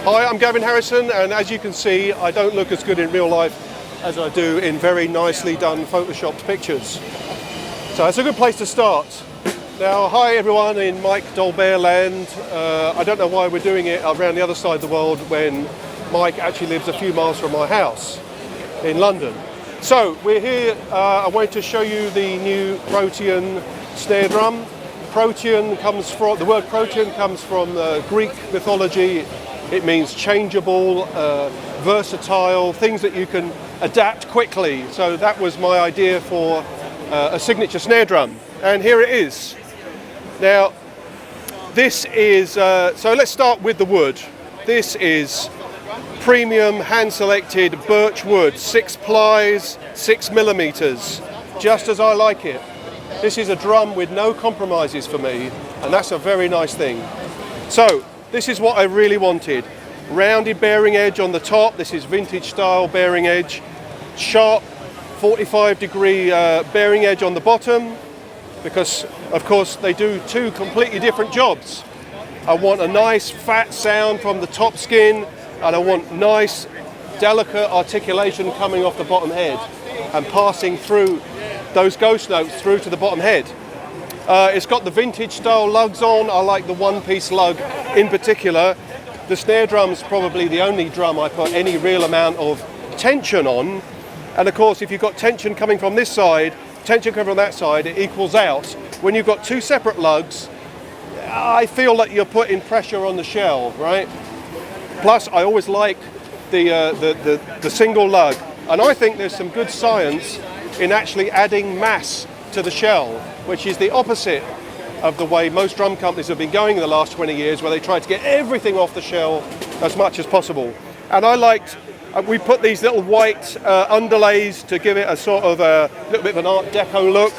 Hi, I'm Gavin Harrison, and as you can see, I don't look as good in real life as I do in very nicely done photoshopped pictures. So it's a good place to start. Now, hi everyone in Mike Dolbear land. I don't know why we're doing it around the other side of the world when Mike actually lives a few miles from my house in London. So we're here, I wanted to show you the new Protean snare drum. Protean comes from, the word Protean comes from Greek mythology. It means changeable, versatile, things that you can adapt quickly. So that was my idea for a signature snare drum. And here it is. Now, this is, so let's start with the wood. This is premium hand-selected birch wood, 6 plies, 6 millimeters, just as I like it. This is a drum with no compromises for me, and that's a very nice thing. So, this is what I really wanted. Rounded bearing edge on the top, this is vintage style bearing edge. Sharp 45-degree bearing edge on the bottom, because of course they do two completely different jobs. I want a nice fat sound from the top skin, and I want nice delicate articulation coming off the bottom head and passing through those ghost notes through to the bottom head. It's got the vintage style lugs on. I like the one-piece lug in particular. The snare drum's probably the only drum I put any real amount of tension on. And of course, if you've got tension coming from this side, tension coming from that side, it equals out. When you've got two separate lugs, I feel like you're putting pressure on the shell, right? Plus, I always like the single lug. And I think there's some good science in actually adding mass to the shell, which is the opposite of the way most drum companies have been going in the last 20 years, where they try to get everything off the shell as much as possible. And I liked, we put these little white underlays to give it a sort of a little bit of an Art Deco look.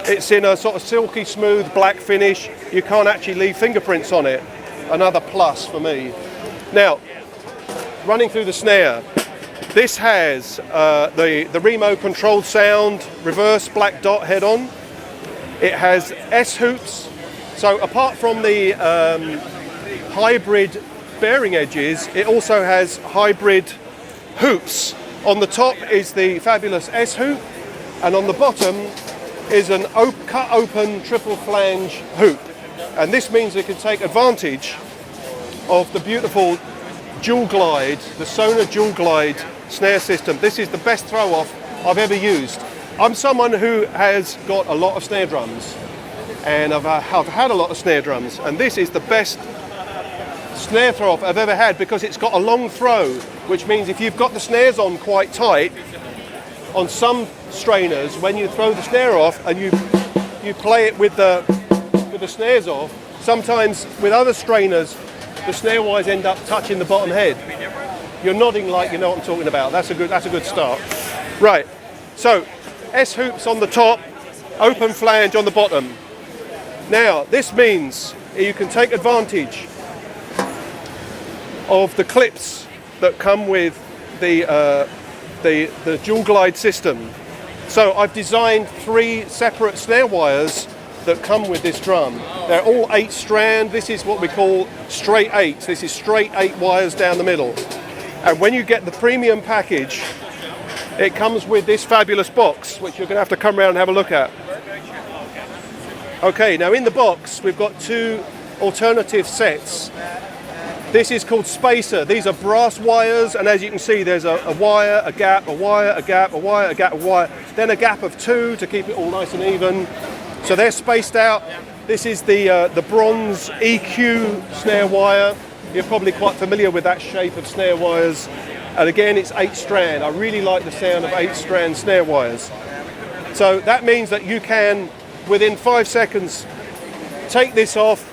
It's in a sort of silky smooth black finish. You can't actually leave fingerprints on it. Another plus for me. Now, running through the snare, this has the Remo controlled sound, reverse black dot head on. It has S hoops. So apart from the hybrid bearing edges, it also has hybrid hoops. On the top is the fabulous S hoop, and on the bottom is an cut open triple flange hoop. And this means it can take advantage of the beautiful dual glide, the Sonor dual glide snare system. This is the best throw off I've ever used. I'm someone who has got a lot of snare drums, and I've had a lot of snare drums, and this is the best snare throw off I've ever had, because it's got a long throw, which means if you've got the snares on quite tight, on some strainers, when you throw the snare off and you play it with the snares off, sometimes with other strainers, the snare wires end up touching the bottom head. You're nodding like you know what I'm talking about. That's a good start. Right, so S hoops on the top, open flange on the bottom. Now, this means you can take advantage of the clips that come with the dual glide system. So I've designed 3 separate snare wires that come with this drum. They're all 8 strand. This is what we call straight 8s. This is straight 8 wires down the middle. And when you get the premium package, it comes with this fabulous box, which you're going to have to come around and have a look at. Okay, now in the box, we've got 2 alternative sets. This is called spacer. These are brass wires, and as you can see, there's a wire, a gap, a wire, a gap, a wire, a gap, a wire, then a gap of 2 to keep it all nice and even. So they're spaced out. This is the bronze EQ snare wire. You're probably quite familiar with that shape of snare wires. And again, it's 8 strand. I really like the sound of 8 strand snare wires. So that means that you can, within 5 seconds, take this off,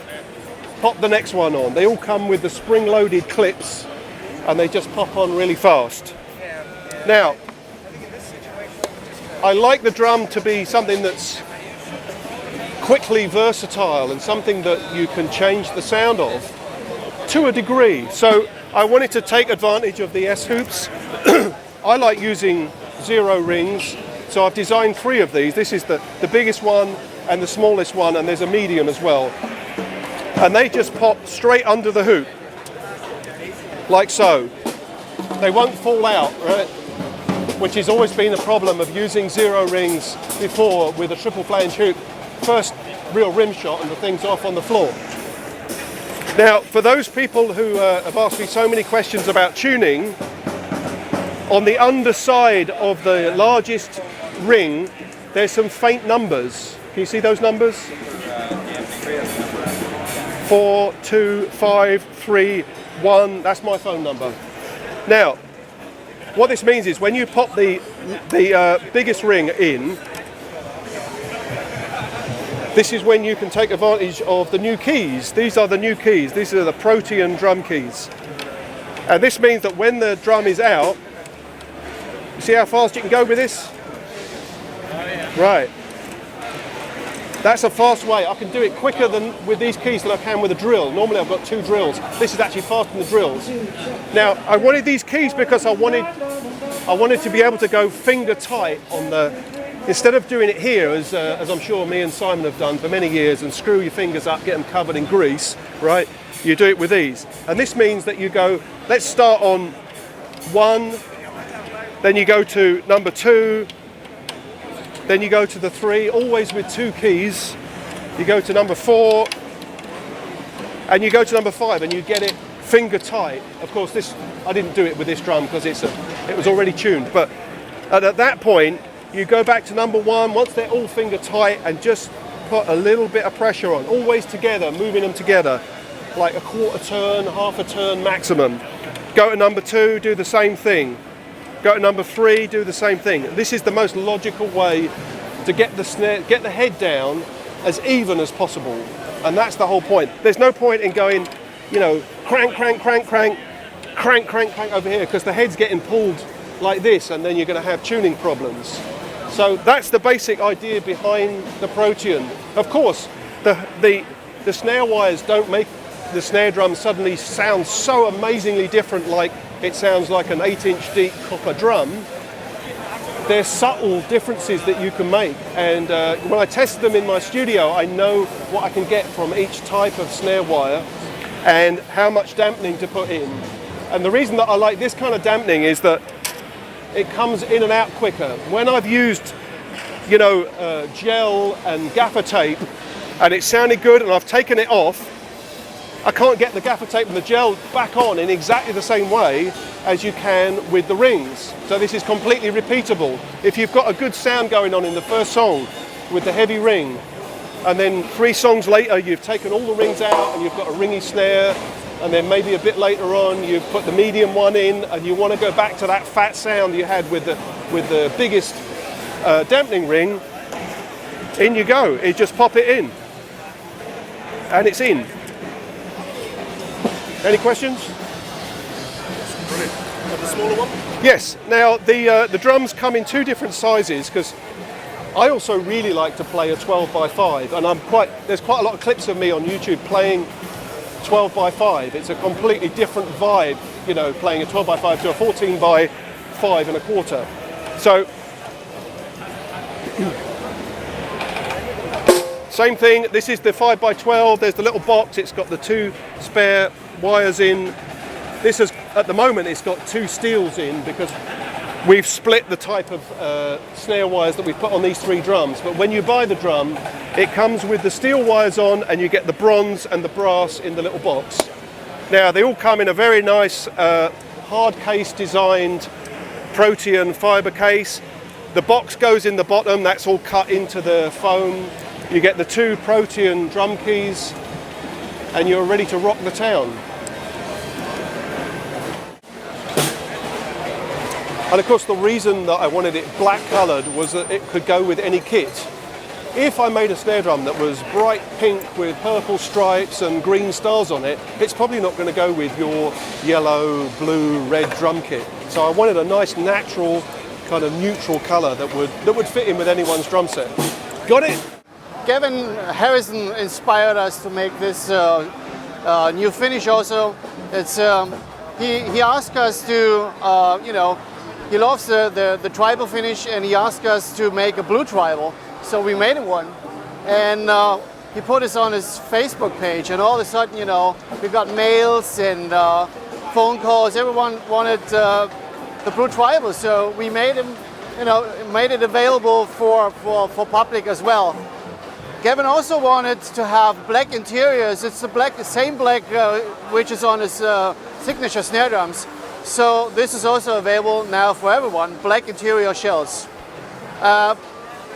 pop the next one on. They all come with the spring-loaded clips, and they just pop on really fast. Now, I like the drum to be something that's quickly versatile and something that you can change the sound of to a degree. So I wanted to take advantage of the S hoops. I like using 0 rings, so I've designed 3 of these. This is the biggest one and the smallest one, and there's a medium as well. And they just pop straight under the hoop. like so. They won't fall out, right? Which has always been a problem of using zero rings before with a triple flange hoop. First real rim shot and the thing's off on the floor. Now, for those people who have asked me so many questions about tuning, on the underside of the largest ring, there's some faint numbers. Can you see those numbers? 4, 2, 5, 3, 1. That's my phone number. Now, what this means is when you pop the biggest ring in, this is when you can take advantage of the new keys. These are the new keys. These are the Protean drum keys. And this means that when the drum is out, you see how fast you can go with this? Right. That's a fast way. I can do it quicker than with these keys than I can with a drill. Normally I've got 2 drills. This is actually faster than the drills. Now, I wanted these keys because I wanted to be able to go finger tight on the, instead of doing it here, as I'm sure me and Simon have done for many years, and screw your fingers up, get them covered in grease, right? You do it with these. And this means that you go, let's start on 1, then you go to number 2, then you go to the 3, always with 2 keys. You go to number 4, and you go to number 5, and you get it finger tight. Of course, this, I didn't do it with this drum because it was already tuned, but at that point, you go back to number 1, once they're all finger tight, and just put a little bit of pressure on, always together, moving them together, like a quarter turn, half a turn maximum. Go to number 2, do the same thing. Go to number 3, do the same thing. This is the most logical way to get the snare, get the head down as even as possible. And that's the whole point. There's no point in going, you know, crank, crank, crank, crank, crank, crank, crank over here, because the head's getting pulled like this, and then you're going to have tuning problems. So that's the basic idea behind the Protean. Of course, the snare wires don't make the snare drum suddenly sound so amazingly different, like it sounds like an 8-inch deep copper drum. There's subtle differences that you can make, and when I test them in my studio, I know what I can get from each type of snare wire and how much dampening to put in. And the reason that I like this kind of dampening is that it comes in and out quicker. When I've used, you know, gel and gaffer tape, and it sounded good, and I've taken it off, I can't get the gaffer tape and the gel back on in exactly the same way as you can with the rings. So this is completely repeatable. If you've got a good sound going on in the first song with the heavy ring, and then 3 songs later you've taken all the rings out and you've got a ringy snare, and then maybe a bit later on you've put the medium one in, and you want to go back to that fat sound you had with the biggest dampening ring, in you go. You just pop it in and it's in. Any questions? Brilliant. And the smaller one? Yes. Now the drums come in 2 different sizes, because I also really like to play a 12x5, and there's quite a lot of clips of me on YouTube playing 12x5. It's a completely different vibe, you know, playing a 12x5 to a 14x5 and a quarter. So same thing. This is the 5x12. There's the little box. It's got the 2 spare wires in. This is, at the moment, it's got 2 steels in because we've split the type of snare wires that we've put on these 3 drums. But when you buy the drum, it comes with the steel wires on, and you get the bronze and the brass in the little box. Now, they all come in a very nice hard case designed Protean fiber case. The box goes in the bottom. That's all cut into the foam. You get the 2 Protean drum keys, and you're ready to rock the town. And of course, the reason that I wanted it black coloured was that it could go with any kit. If I made a snare drum that was bright pink with purple stripes and green stars on it, it's probably not going to go with your yellow, blue, red drum kit. So I wanted a nice natural kind of neutral colour that would fit in with anyone's drum set. Got it? Gavin Harrison inspired us to make this new finish also. It's, he asked us to, you know, he loves the tribal finish, and he asked us to make a blue tribal. So we made him one, and he put this on his Facebook page, and all of a sudden, you know, we got mails and phone calls. Everyone wanted the Blue Tribal, so we made them, made it available for public as well. Gavin also wanted to have black interiors. It's the same black which is on his signature snare drums. So this is also available now for everyone, black interior shells.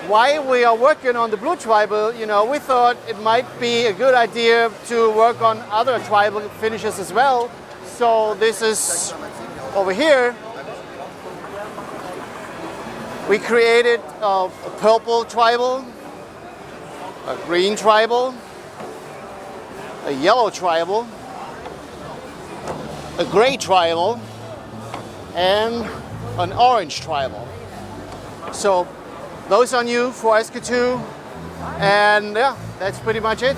While we are working on the Blue Tribal, we thought it might be a good idea to work on other tribal finishes as well. So this is over here. We created a purple tribal, a green tribal, a yellow tribal, a gray tribal, and an orange tribal. So those are new for SQ2, and yeah, that's pretty much it.